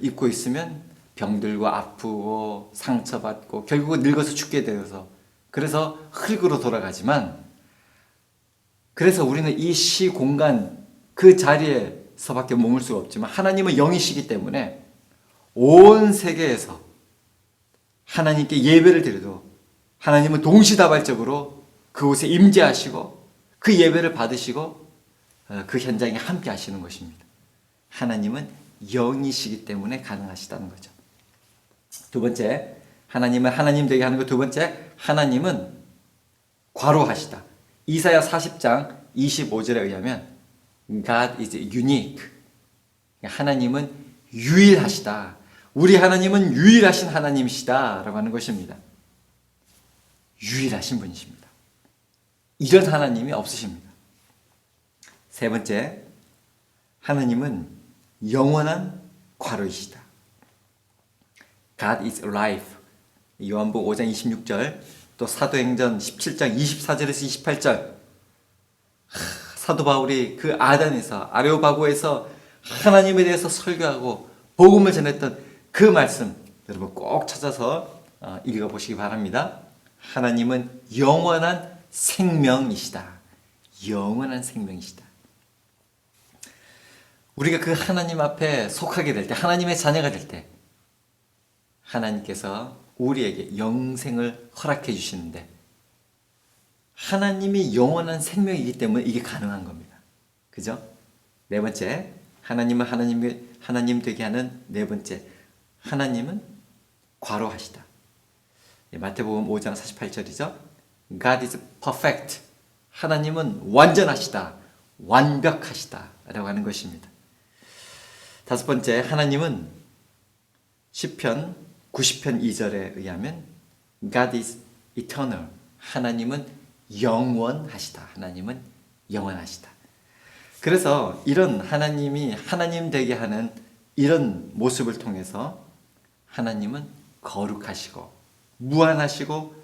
입고 있으면 병들고 아프고 상처받고 결국은 늙어서 죽게 되어서, 그래서 흙으로 돌아가지만, 그래서 우리는 이 시공간 그 자리에서밖에 머물 수가 없지만 하나님은 영이시기 때문에 온 세계에서 하나님께 예배를 드려도 하나님은 동시다발적으로 그곳에 임재하시고 그 예배를 받으시고 그 현장에 함께 하시는 것입니다. 하나님은 영이시기 때문에 가능하시다는 거죠. 두 번째, 하나님은 하나님 되게 하는 것. 두 번째, 하나님은 과로하시다. 이사야 40장 25절에 의하면 God is unique. 하나님은 유일하시다. 우리 하나님은 유일하신 하나님이시다 라고 하는 것입니다. 유일하신 분이십니다. 이런 하나님이 없으십니다. 세 번째, 하나님은 영원한 과로이시다. God is life. 요한복음 5장 26절, 또 사도행전 17장 24절에서 28절. 사도 바울이 그 아단에서, 아레오바고에서 하나님에 대해서 설교하고 복음을 전했던 그 말씀, 여러분 꼭 찾아서 읽어보시기 바랍니다. 하나님은 영원한 생명이시다. 영원한 생명이시다. 우리가 그 하나님 앞에 속하게 될 때, 하나님의 자녀가 될 때, 하나님께서 우리에게 영생을 허락해 주시는데, 하나님이 영원한 생명이기 때문에 이게 가능한 겁니다. 그죠? 네 번째, 하나님은 하나님 되게 하는 네 번째, 하나님은 과로하시다. 마태복음 5장 48절이죠. God is perfect. 하나님은 완전하시다. 완벽하시다. 라고 하는 것입니다. 다섯 번째, 하나님은 시편 90편 2절에 의하면 God is eternal. 하나님은 영원하시다. 하나님은 영원하시다. 그래서 이런 하나님이 하나님 되게 하는 이런 모습을 통해서 하나님은 거룩하시고 무한하시고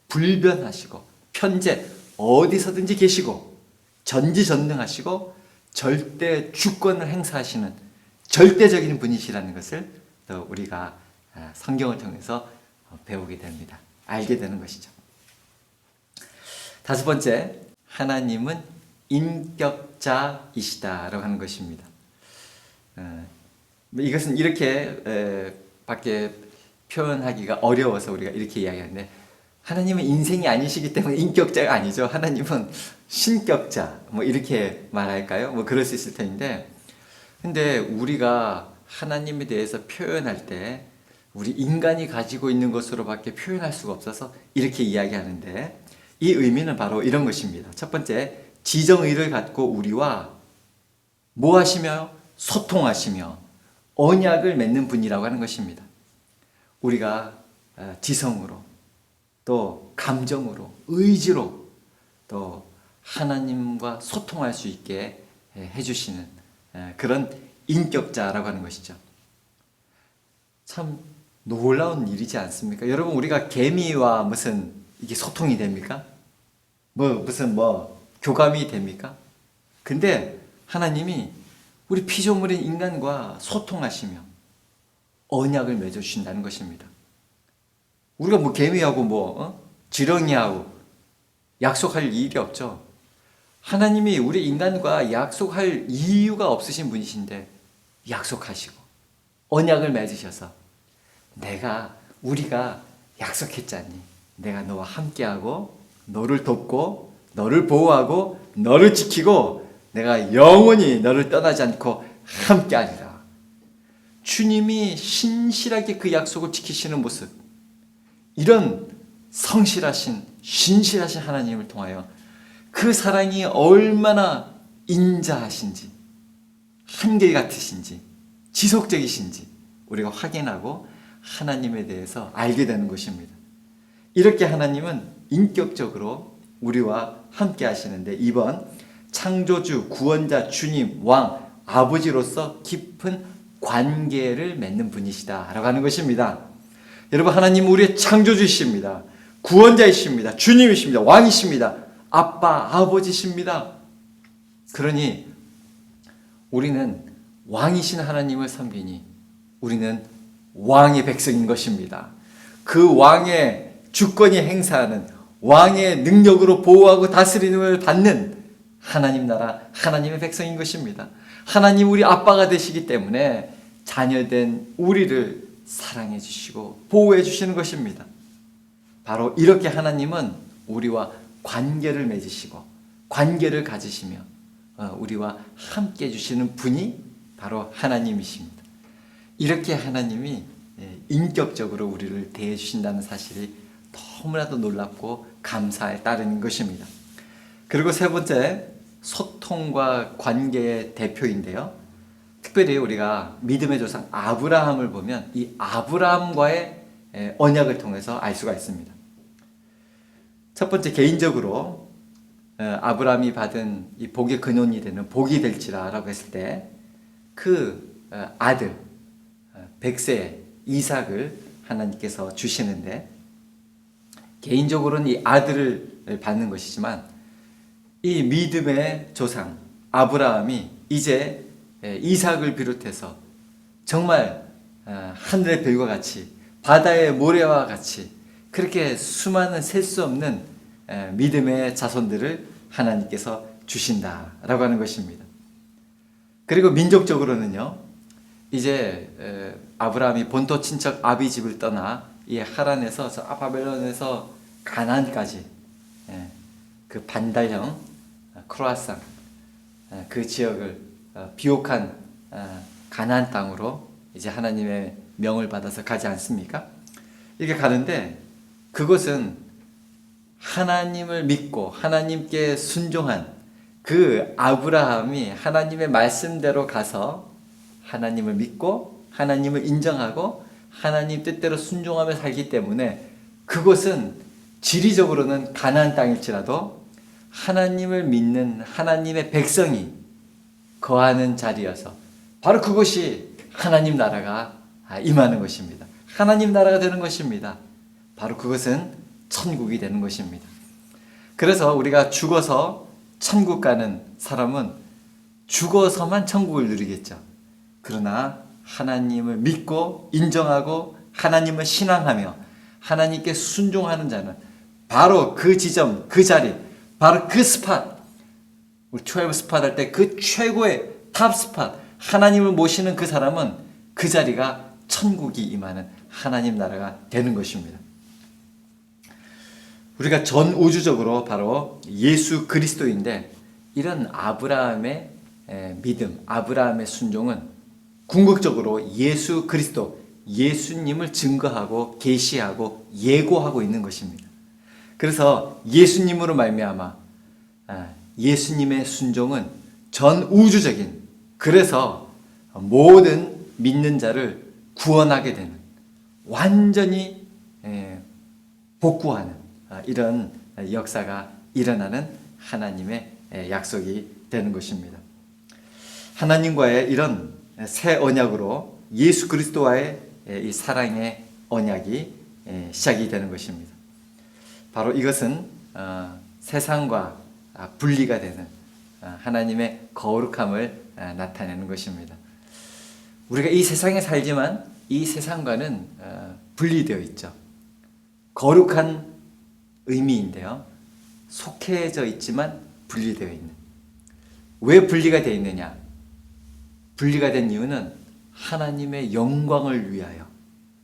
불변하시고 편재 어디서든지 계시고 전지전능하시고 절대 주권을 행사하시는 절대적인 분이시라는 것을 또 우리가 성경을 통해서 배우게 됩니다. 알게 되는 것이죠. 다섯 번째, 하나님은 인격자이시다라고 하는 것입니다. 이것은 이렇게 밖에 표현하기가 어려워서 우리가 이렇게 이야기하는데, 하나님은 인생이 아니시기 때문에 인격자가 아니죠. 하나님은 신격자, 뭐 이렇게 말할까요? 뭐 그럴 수 있을 텐데, 근데 우리가 하나님에 대해서 표현할 때 우리 인간이 가지고 있는 것으로밖에 표현할 수가 없어서 이렇게 이야기하는데, 이 의미는 바로 이런 것입니다. 첫 번째, 지정의를 갖고 우리와 뭐 하시며? 소통하시며 언약을 맺는 분이라고 하는 것입니다. 우리가 지성으로 또 감정으로 의지로 또 하나님과 소통할 수 있게 해주시는 그런 인격자라고 하는 것이죠. 참 놀라운 일이지 않습니까? 여러분, 우리가 개미와 무슨 이게 소통이 됩니까? 무슨 교감이 됩니까? 근데 하나님이 우리 피조물인 인간과 소통하시며 언약을 맺어주신다는 것입니다. 우리가 개미하고 지렁이하고 약속할 일이 없죠. 하나님이 우리 인간과 약속할 이유가 없으신 분이신데 약속하시고 언약을 맺으셔서 우리가 약속했잖니. 내가 너와 함께하고 너를 돕고 너를 보호하고 너를 지키고 내가 영원히 너를 떠나지 않고 함께하리라. 주님이 신실하게 그 약속을 지키시는 모습, 이런 성실하신 신실하신 하나님을 통하여 그 사랑이 얼마나 인자하신지, 한결같으신지, 지속적이신지 우리가 확인하고 하나님에 대해서 알게 되는 것입니다. 이렇게 하나님은 인격적으로 우리와 함께 하시는데, 이번 창조주, 구원자, 주님, 왕, 아버지로서 깊은 관계를 맺는 분이시다라고 하는 것입니다. 여러분, 하나님은 우리의 창조주이십니다. 구원자이십니다. 주님이십니다. 왕이십니다. 아빠, 아버지십니다. 그러니 우리는 왕이신 하나님을 섬기니 우리는 왕의 백성인 것입니다. 그 왕의 주권이 행사하는, 왕의 능력으로 보호하고 다스림을 받는 하나님 나라, 하나님의 백성인 것입니다. 하나님 우리 아빠가 되시기 때문에 자녀된 우리를 사랑해 주시고 보호해 주시는 것입니다. 바로 이렇게 하나님은 우리와 관계를 맺으시고 관계를 가지시며 우리와 함께 해주시는 분이 바로 하나님이십니다. 이렇게 하나님이 인격적으로 우리를 대해 주신다는 사실이 너무나도 놀랍고 감사에 따르는 것입니다. 그리고 세 번째, 소통과 관계의 대표인데요. 특별히 우리가 믿음의 조상 아브라함을 보면 이 아브라함과의 언약을 통해서 알 수가 있습니다. 첫 번째, 개인적으로 아브라함이 받은 이 복의 근원이 되는 복이 될지라라고 했을 때 그 아들 백세 이삭을 하나님께서 주시는데, 개인적으로는 이 아들을 받는 것이지만 이 믿음의 조상 아브라함이 이제 이삭을 비롯해서 정말 하늘의 별과 같이 바다의 모래와 같이 그렇게 수많은 셀 수 없는 믿음의 자손들을 하나님께서 주신다라고 하는 것입니다. 그리고 민족적으로는요, 이제 아브라함이 본토 친척 아비 집을 떠나 이 하란에서 저 아바벨론에서 가나안까지 그 반달형 크로아상 그 지역을 비옥한 가나안 땅으로 이제 하나님의 명을 받아서 가지 않습니까? 이렇게 가는데 그것은 하나님을 믿고 하나님께 순종한 그 아브라함이 하나님의 말씀대로 가서 하나님을 믿고 하나님을 인정하고 하나님 뜻대로 순종하며 살기 때문에 그것은 지리적으로는 가나안 땅일지라도 하나님을 믿는 하나님의 백성이 거하는 자리여서 바로 그것이 하나님 나라가 임하는 것입니다. 하나님 나라가 되는 것입니다. 바로 그것은 천국이 되는 것입니다. 그래서 우리가 죽어서 천국 가는 사람은 죽어서만 천국을 누리겠죠. 그러나 하나님을 믿고 인정하고 하나님을 신앙하며 하나님께 순종하는 자는 바로 그 지점, 그 자리, 바로 그 스팟, 우리 12 스팟 할 때 그 최고의 탑 스팟, 하나님을 모시는 그 사람은 그 자리가 천국이 임하는 하나님 나라가 되는 것입니다. 우리가 전 우주적으로 바로 예수 그리스도인데, 이런 아브라함의 믿음, 아브라함의 순종은 궁극적으로 예수 그리스도, 예수님을 증거하고 계시하고 예고하고 있는 것입니다. 그래서 예수님으로 말미암아 예수님의 순종은 전 우주적인, 그래서 모든 믿는 자를 구원하게 되는, 완전히 복구하는 이런 역사가 일어나는 하나님의 약속이 되는 것입니다. 하나님과의 이런 새 언약으로 예수 그리스도와의 이 사랑의 언약이 시작이 되는 것입니다. 바로 이것은 세상과 분리가 되는 하나님의 거룩함을 나타내는 것입니다. 우리가 이 세상에 살지만 이 세상과는 분리되어 있죠. 거룩한 의미인데요, 속해져 있지만 분리되어 있는. 왜 분리가 되어 있느냐? 분리가 된 이유는 하나님의 영광을 위하여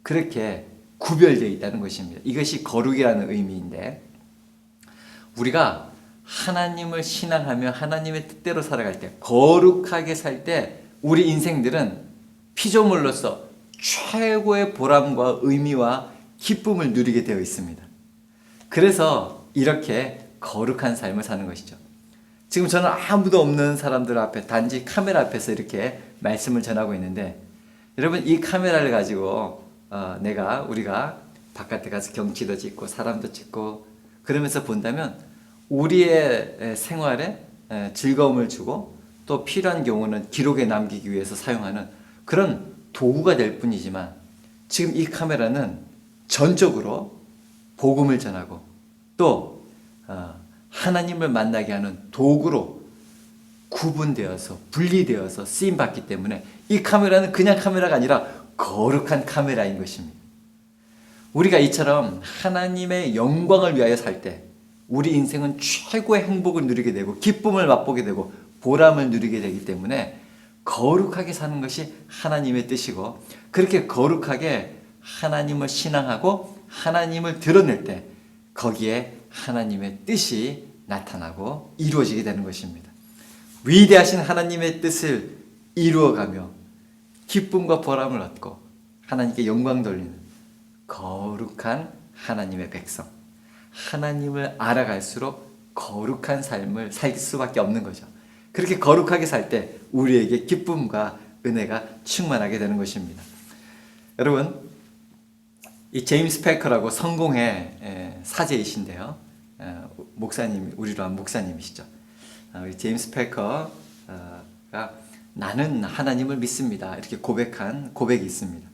그렇게 구별되어 있다는 것입니다. 이것이 거룩이라는 의미인데, 우리가 하나님을 신앙하며 하나님의 뜻대로 살아갈 때, 거룩하게 살 때 우리 인생들은 피조물로서 최고의 보람과 의미와 기쁨을 누리게 되어 있습니다. 그래서 이렇게 거룩한 삶을 사는 것이죠. 지금 저는 아무도 없는 사람들 앞에 단지 카메라 앞에서 이렇게 말씀을 전하고 있는데, 여러분 이 카메라를 가지고 우리가 바깥에 가서 경치도 찍고 사람도 찍고 그러면서 본다면 우리의 생활에 즐거움을 주고 또 필요한 경우는 기록에 남기기 위해서 사용하는 그런 도구가 될 뿐이지만, 지금 이 카메라는 전적으로 복음을 전하고 또 하나님을 만나게 하는 도구로 구분되어서 분리되어서 쓰임받기 때문에 이 카메라는 그냥 카메라가 아니라 거룩한 카메라인 것입니다. 우리가 이처럼 하나님의 영광을 위하여 살 때 우리 인생은 최고의 행복을 누리게 되고 기쁨을 맛보게 되고 보람을 누리게 되기 때문에 거룩하게 사는 것이 하나님의 뜻이고, 그렇게 거룩하게 하나님을 신앙하고 하나님을 드러낼 때 거기에 하나님의 뜻이 나타나고 이루어지게 되는 것입니다. 위대하신 하나님의 뜻을 이루어가며 기쁨과 보람을 얻고 하나님께 영광 돌리는 거룩한 하나님의 백성, 하나님을 알아갈수록 거룩한 삶을 살 수밖에 없는 거죠. 그렇게 거룩하게 살 때 우리에게 기쁨과 은혜가 충만하게 되는 것입니다. 여러분, 이 제임스 패커라고 성공의 사제이신데요, 목사님, 우리로 한 목사님이시죠. 우리 제임스 패커가 나는 하나님을 믿습니다, 이렇게 고백한 고백이 있습니다.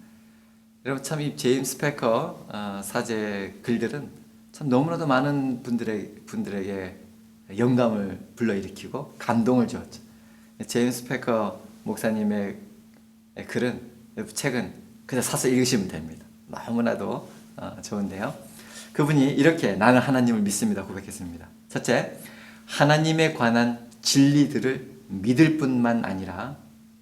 여러분, 참 이 제임스 패커 사제 글들은 참 너무나도 많은 분들에게 영감을 불러일으키고 감동을 주었죠. 제임스 패커 목사님의 글은, 책은 그냥 사서 읽으시면 됩니다. 너무나도 좋은데요. 그분이 이렇게 나는 하나님을 믿습니다 고백했습니다. 첫째, 하나님에 관한 진리들을 믿을 뿐만 아니라,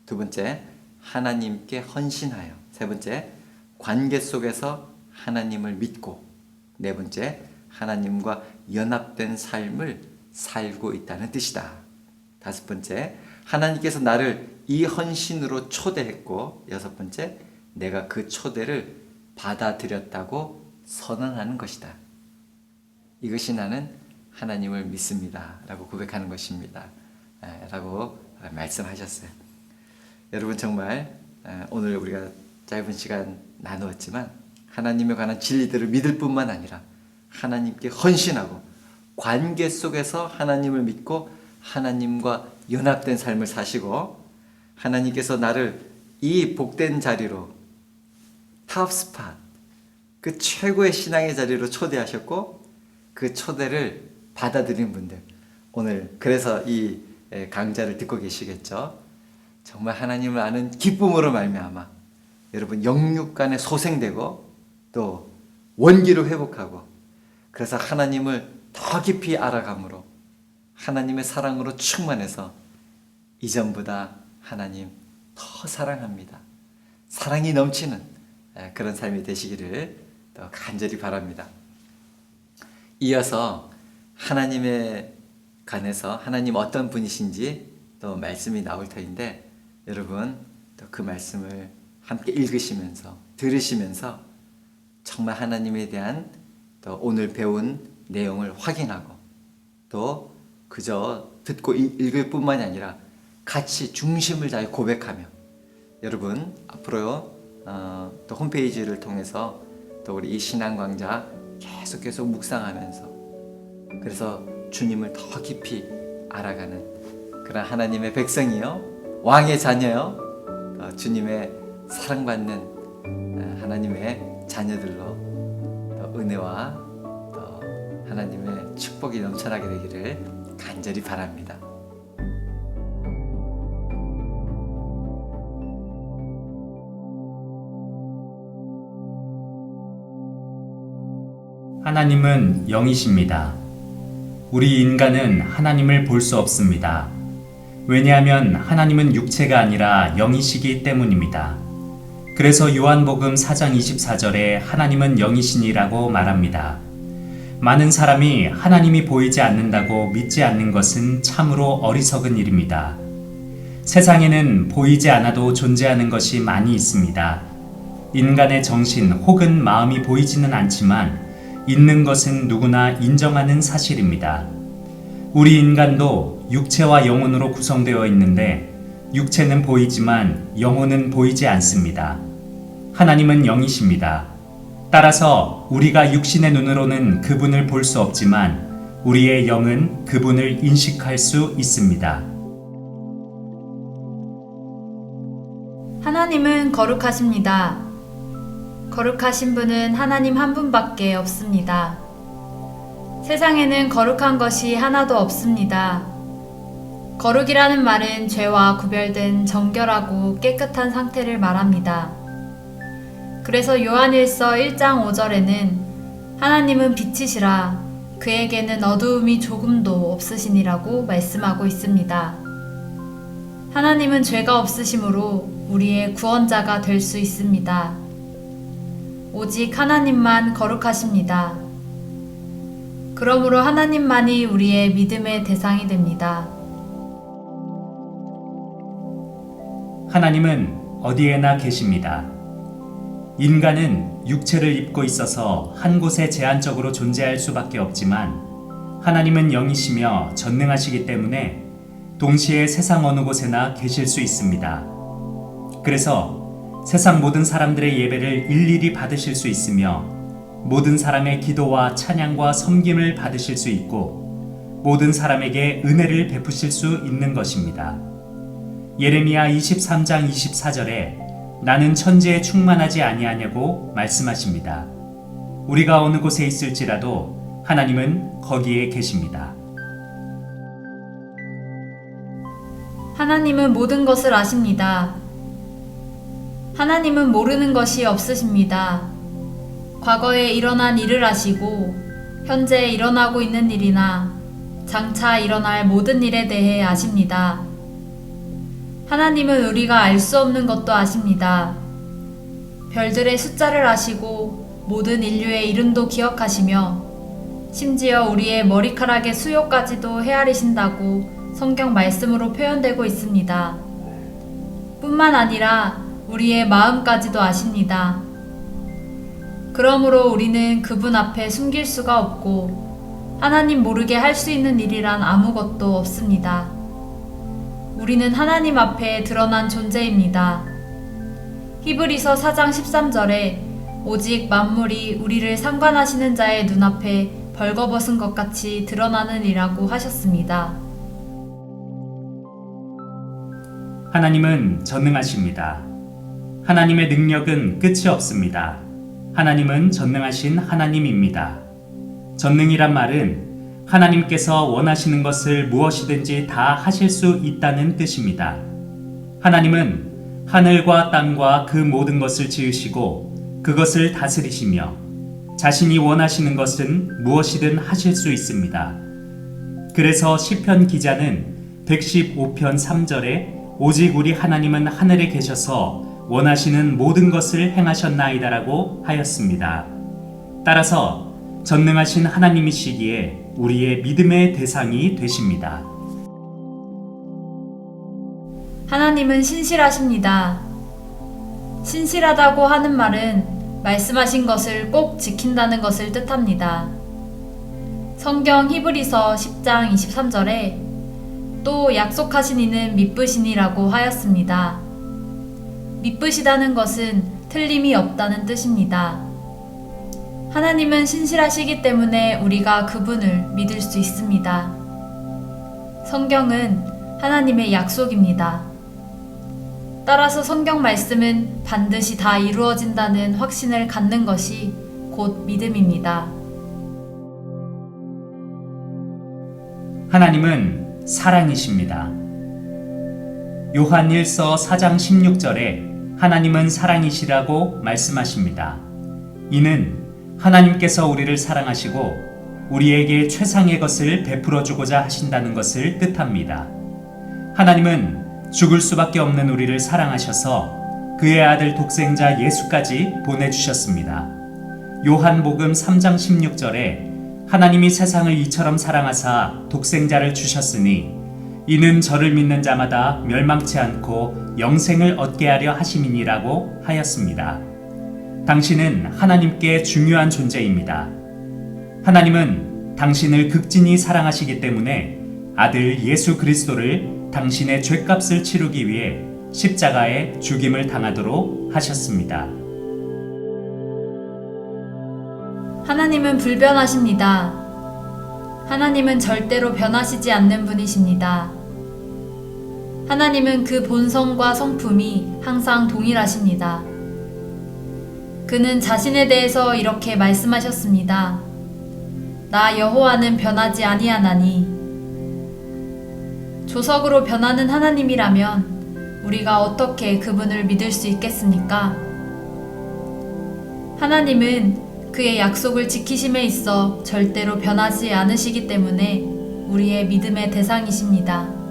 두 번째, 하나님께 헌신하여, 세 번째, 관계 속에서 하나님을 믿고, 네 번째, 하나님과 연합된 삶을 살고 있다는 뜻이다. 다섯 번째, 하나님께서 나를 이 헌신으로 초대했고, 여섯 번째, 내가 그 초대를 받아들였다고 선언하는 것이다. 이것이 나는 하나님을 믿습니다 라고 고백하는 것입니다 라고 말씀하셨어요. 여러분, 정말 오늘 우리가 짧은 시간 나누었지만 하나님에 관한 진리들을 믿을 뿐만 아니라 하나님께 헌신하고 관계 속에서 하나님을 믿고 하나님과 연합된 삶을 사시고, 하나님께서 나를 이 복된 자리로, 탑스팟, 그 최고의 신앙의 자리로 초대하셨고 그 초대를 받아들인 분들, 오늘 그래서 이 강좌를 듣고 계시겠죠. 정말 하나님을 아는 기쁨으로 말미암아 여러분 영육 간에 소생되고 또 원기를 회복하고, 그래서 하나님을 더 깊이 알아감으로 하나님의 사랑으로 충만해서 이전보다 하나님 더 사랑합니다, 사랑이 넘치는 그런 삶이 되시기를 또 간절히 바랍니다. 이어서 하나님에 관해서 하나님 어떤 분이신지 또 말씀이 나올 터인데, 여러분 또 그 말씀을 함께 읽으시면서 들으시면서 정말 하나님에 대한 또 오늘 배운 내용을 확인하고, 또 그저 듣고 읽을 뿐만이 아니라 같이 중심을 다해 고백하며, 여러분 앞으로 또 홈페이지를 통해서 또 우리 이 신앙광자 계속 묵상하면서, 그래서 주님을 더 깊이 알아가는 그런 하나님의 백성이요, 왕의 자녀요, 주님의 사랑받는 하나님의 자녀들로 또 은혜와 또 하나님의 축복이 넘쳐나게 되기를 간절히 바랍니다. 하나님은 영이십니다. 우리 인간은 하나님을 볼 수 없습니다. 왜냐하면 하나님은 육체가 아니라 영이시기 때문입니다. 그래서 요한복음 4장 24절에 하나님은 영이시니라고 말합니다. 많은 사람이 하나님이 보이지 않는다고 믿지 않는 것은 참으로 어리석은 일입니다. 세상에는 보이지 않아도 존재하는 것이 많이 있습니다. 인간의 정신 혹은 마음이 보이지는 않지만 있는 것은 누구나 인정하는 사실입니다. 우리 인간도 육체와 영혼으로 구성되어 있는데 육체는 보이지만 영혼은 보이지 않습니다. 하나님은 영이십니다. 따라서 우리가 육신의 눈으로는 그분을 볼 수 없지만 우리의 영은 그분을 인식할 수 있습니다. 하나님은 거룩하십니다. 거룩하신 분은 하나님 한 분밖에 없습니다. 세상에는 거룩한 것이 하나도 없습니다. 거룩이라는 말은 죄와 구별된 정결하고 깨끗한 상태를 말합니다. 그래서 요한일서 1장 5절에는 하나님은 빛이시라 그에게는 어두움이 조금도 없으시니라고 말씀하고 있습니다. 하나님은 죄가 없으심으로 우리의 구원자가 될 수 있습니다. 오직 하나님만 거룩하십니다. 그러므로 하나님만이 우리의 믿음의 대상이 됩니다. 하나님은 어디에나 계십니다. 인간은 육체를 입고 있어서 한 곳에 제한적으로 존재할 수밖에 없지만 하나님은 영이시며 전능하시기 때문에 동시에 세상 어느 곳에나 계실 수 있습니다. 그래서 세상 모든 사람들의 예배를 일일이 받으실 수 있으며 모든 사람의 기도와 찬양과 섬김을 받으실 수 있고 모든 사람에게 은혜를 베푸실 수 있는 것입니다. 예레미야 23장 24절에 나는 천지에 충만하지 아니하냐고 말씀하십니다. 우리가 어느 곳에 있을지라도 하나님은 거기에 계십니다. 하나님은 모든 것을 아십니다. 하나님은 모르는 것이 없으십니다. 과거에 일어난 일을 아시고 현재 일어나고 있는 일이나 장차 일어날 모든 일에 대해 아십니다. 하나님은 우리가 알 수 없는 것도 아십니다. 별들의 숫자를 아시고 모든 인류의 이름도 기억하시며 심지어 우리의 머리카락의 수요까지도 헤아리신다고 성경 말씀으로 표현되고 있습니다. 뿐만 아니라 우리의 마음까지도 아십니다. 그러므로 우리는 그분 앞에 숨길 수가 없고 하나님 모르게 할 수 있는 일이란 아무것도 없습니다. 우리는 하나님 앞에 드러난 존재입니다. 히브리서 4장 13절에 오직 만물이 우리를 상관하시는 자의 눈앞에 벌거벗은 것 같이 드러나느니라고 하셨습니다. 하나님은 전능하십니다. 하나님의 능력은 끝이 없습니다. 하나님은 전능하신 하나님입니다. 전능이란 말은 하나님께서 원하시는 것을 무엇이든지 다 하실 수 있다는 뜻입니다. 하나님은 하늘과 땅과 그 모든 것을 지으시고 그것을 다스리시며 자신이 원하시는 것은 무엇이든 하실 수 있습니다. 그래서 시편 기자는 115편 3절에 오직 우리 하나님은 하늘에 계셔서 원하시는 모든 것을 행하셨나이다라고 하였습니다. 따라서 전능하신 하나님이시기에 우리의 믿음의 대상이 되십니다. 하나님은 신실하십니다. 신실하다고 하는 말은 말씀하신 것을 꼭 지킨다는 것을 뜻합니다. 성경 히브리서 10장 23절에 또 약속하신 이는 미쁘시니라고 하였습니다. 미쁘시다는 것은 틀림이 없다는 뜻입니다. 하나님은 신실하시기 때문에 우리가 그분을 믿을 수 있습니다. 성경은 하나님의 약속입니다. 따라서 성경 말씀은 반드시 다 이루어진다는 확신을 갖는 것이 곧 믿음입니다. 하나님은 사랑이십니다. 요한 1서 4장 16절에 하나님은 사랑이시라고 말씀하십니다. 이는 하나님께서 우리를 사랑하시고 우리에게 최상의 것을 베풀어 주고자 하신다는 것을 뜻합니다. 하나님은 죽을 수밖에 없는 우리를 사랑하셔서 그의 아들 독생자 예수까지 보내주셨습니다. 요한복음 3장 16절에 하나님이 세상을 이처럼 사랑하사 독생자를 주셨으니 이는 저를 믿는 자마다 멸망치 않고 영생을 얻게 하려 하심이니라고 하였습니다. 당신은 하나님께 중요한 존재입니다. 하나님은 당신을 극진히 사랑하시기 때문에 아들 예수 그리스도를 당신의 죄값을 치르기 위해 십자가에 죽임을 당하도록 하셨습니다. 하나님은 불변하십니다. 하나님은 절대로 변하시지 않는 분이십니다. 하나님은 그 본성과 성품이 항상 동일하십니다. 그는 자신에 대해서 이렇게 말씀하셨습니다. 나 여호와는 변하지 아니하나니. 조석으로 변하는 하나님이라면 우리가 어떻게 그분을 믿을 수 있겠습니까? 하나님은 그의 약속을 지키심에 있어 절대로 변하지 않으시기 때문에 우리의 믿음의 대상이십니다.